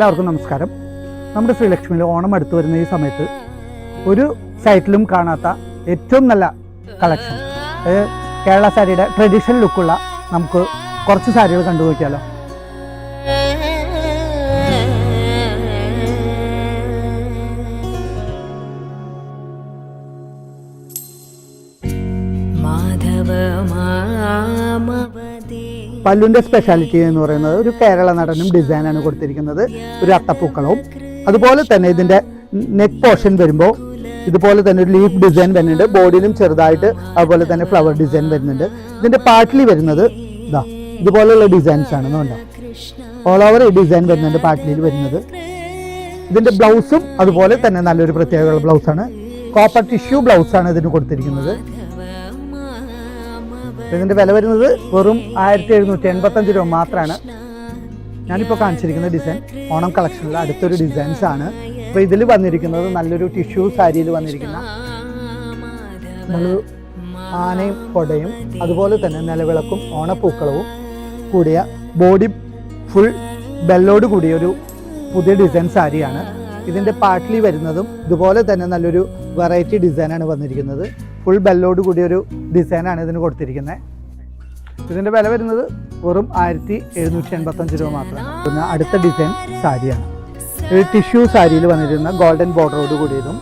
എല്ലാവർക്കും നമസ്കാരം. നമ്മുടെ ശ്രീലക്ഷ്മിയിൽ ഓണം അടുത്ത് വരുന്ന ഈ സമയത്ത് ഒരു സൈറ്റിലും കാണാത്ത ഏറ്റവും നല്ല കളക്ഷൻ, കേരള സാരിയുടെ ട്രഡീഷണൽ ലുക്കുള്ള നമുക്ക് കുറച്ച് സാരികൾ കണ്ടു നോക്കിയാലോ. പല്ലുവിൻ്റെ സ്പെഷ്യാലിറ്റി എന്ന് പറയുന്നത് ഒരു കേരള നടനും ഡിസൈനാണ് കൊടുത്തിരിക്കുന്നത്. ഒരു അത്തപ്പൂക്കളവും അതുപോലെ തന്നെ ഇതിൻ്റെ നെക്ക് പോർഷൻ വരുമ്പോൾ ഇതുപോലെ തന്നെ ഒരു ലീഫ് ഡിസൈൻ വരുന്നുണ്ട്. ബോഡിയിലും ചെറുതായിട്ട് അതുപോലെ തന്നെ ഫ്ലവർ ഡിസൈൻ വരുന്നുണ്ട്. ഇതിൻ്റെ പാർട്ടിലി വരുന്നത് ഇതാ ഇതുപോലെയുള്ള ഡിസൈൻസ് ആണ്. ഉണ്ടാവും ഓൾ ഓവർ ഈ ഡിസൈൻ വരുന്നുണ്ട് പാർട്ടിലിൽ വരുന്നത്. ഇതിൻ്റെ ബ്ലൗസും അതുപോലെ തന്നെ നല്ലൊരു പ്രത്യേകതയുള്ള ബ്ലൗസാണ്. കോപ്പർ ടിഷ്യൂ ബ്ലൗസാണ് ഇതിന് കൊടുത്തിരിക്കുന്നത്. ഇതിൻ്റെ വില വരുന്നത് വെറും 1785 രൂപ മാത്രമാണ്. ഞാനിപ്പോൾ കാണിച്ചിരിക്കുന്ന ഡിസൈൻ ഓണം കളക്ഷനിലെ അടുത്തൊരു ഡിസൈൻസ് ആണ്. അപ്പോൾ ഇതിൽ വന്നിരിക്കുന്നത് നല്ലൊരു ടിഷ്യൂ സാരിയിൽ വന്നിരിക്കുന്ന നല്ലൊരു ആനയും കൊടയും അതുപോലെ തന്നെ നിലവിളക്കും ഓണപ്പൂക്കളവും കൂടിയ ബോഡി ഫുൾ ബെല്ലോട് കൂടിയ ഒരു പുതിയ ഡിസൈൻ സാരിയാണ്. ഇതിൻ്റെ പാർട്ടിലി വരുന്നതും ഇതുപോലെ തന്നെ നല്ലൊരു വെറൈറ്റി ഡിസൈനാണ് വന്നിരിക്കുന്നത്. ഫുൾ ബെല്ലോട് കൂടിയ ഒരു ഡിസൈനാണ് ഇതിന് കൊടുത്തിരിക്കുന്നത്. ഇതിൻ്റെ വില വരുന്നത് വെറും 1785 രൂപ മാത്രമാണ്. പിന്നെ അടുത്ത ഡിസൈൻ സാരിയാണ്. ഒരു ടിഷ്യൂ സാരിയിൽ വന്നിരുന്ന ഗോൾഡൻ ബോർഡറോട് കൂടിയതും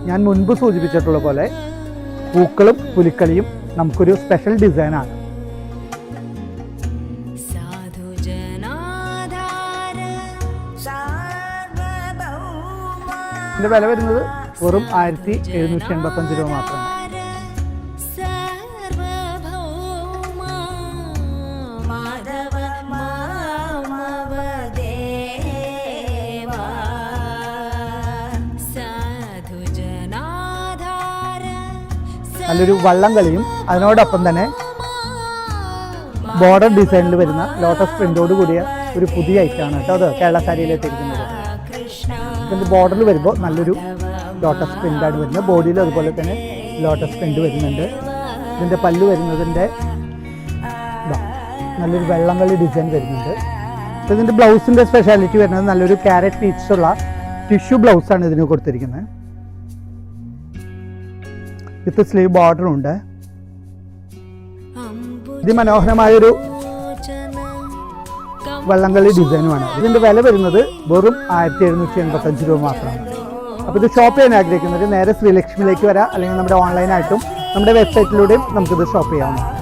ഞാൻ മുൻപ് സൂചിപ്പിച്ചിട്ടുള്ള പോലെ പൂക്കളും പുലിക്കളിയും നമുക്കൊരു സ്പെഷ്യൽ ഡിസൈനാണ്. ഇതിൻ്റെ വില വരുന്നത് വെറും 1785 രൂപ മാത്രമാണ്. നല്ലൊരു വള്ളംകളിയും അതിനോടൊപ്പം തന്നെ ബോർഡർ ഡിസൈനിൽ വരുന്ന ലോട്ടസ് പ്രിന്റോട് കൂടിയ ഒരു പുതിയ ഐറ്റമാണ് കേട്ടോ. അത് കേരള സാരിയിലെത്തിയിരിക്കുന്നത്. ഇതിൻ്റെ ബോർഡറിൽ വരുമ്പോൾ നല്ലൊരു ലോട്ടസ് പ്രിൻ്റാണ് വരുന്നത്. ബോഡിയിൽ അതുപോലെ തന്നെ ലോട്ടസ് പ്രിൻ്റ് വരുന്നുണ്ട്. ഇതിൻ്റെ പല്ല് വരുന്നതിൻ്റെ നല്ലൊരു വെള്ളംകളി ഡിസൈൻ വരുന്നുണ്ട്. അപ്പോൾ ഇതിൻ്റെ ബ്ലൗസിൻ്റെ സ്പെഷ്യാലിറ്റി വരുന്നത് നല്ലൊരു ക്യാരറ്റ് പീച്ചുള്ള ടിഷ്യൂ ബ്ലൗസാണ് ഇതിന് കൊടുത്തിരിക്കുന്നത്. വിത്ത് സ്ലീവ് ബോർഡറും ഉണ്ട്. അതിമനോഹരമായൊരു വള്ളംകളി ഡിസൈനുമാണ്. ഇതിൻ്റെ വില വരുന്നത് വെറും 1785 രൂപ മാത്രമാണ്. അപ്പോൾ ഇത് ഷോപ്പ് ചെയ്യാൻ ആഗ്രഹിക്കുന്നത് നേരെ ശ്രീലക്ഷ്മിയിലേക്ക് വരാം, അല്ലെങ്കിൽ നമ്മുടെ ഓൺലൈനായിട്ടും നമ്മുടെ വെബ്സൈറ്റിലൂടെയും നമുക്കിത് ഷോപ്പ് ചെയ്യാവുന്നതാണ്.